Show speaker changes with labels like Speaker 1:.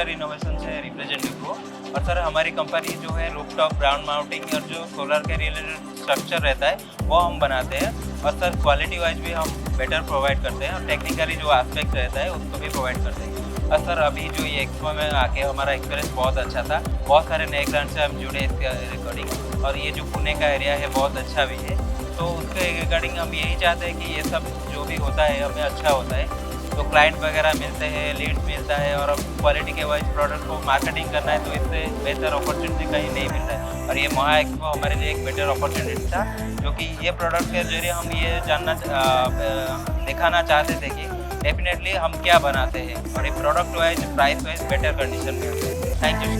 Speaker 1: सोल्स्टर innovation से representative हूँ। और सर हमारी कंपनी जो है रूफटॉप ग्राउंड माउंटिंग और जो सोलर के रिलेटेड स्ट्रक्चर रहता है वो हम बनाते हैं। और सर क्वालिटी वाइज भी हम बेटर प्रोवाइड करते हैं और टेक्निकली जो एस्पेक्ट रहता है उसको भी प्रोवाइड करते हैं। और सर अभी जो ये एक्सपो में आके हमारा एक्सपीरियंस बहुत अच्छा था। बहुत सारे नए क्लाइंट से हम जुड़े इसके रिकॉर्डिंग, और ये जो पुणे का एरिया है बहुत अच्छा भी है। तो उसके रिगार्डिंग हम यही चाहते हैं कि ये सब जो भी होता है हमें अच्छा होता है। तो क्लाइंट वगैरह मिलते हैं, लीड्स मिलता है, और अब क्वालिटी के वाइज प्रोडक्ट को मार्केटिंग करना है तो इससे बेहतर अपॉर्चुनिटी कहीं नहीं मिलता है। और ये महा एक्सपो हमारे लिए एक बेटर अपॉर्चुनिटी था, जो कि ये प्रोडक्ट के जरिए हम ये दिखाना चाहते थे कि डेफिनेटली हम क्या बनाते हैं और ये product wise price wise better condition में होते हैं। Thank you.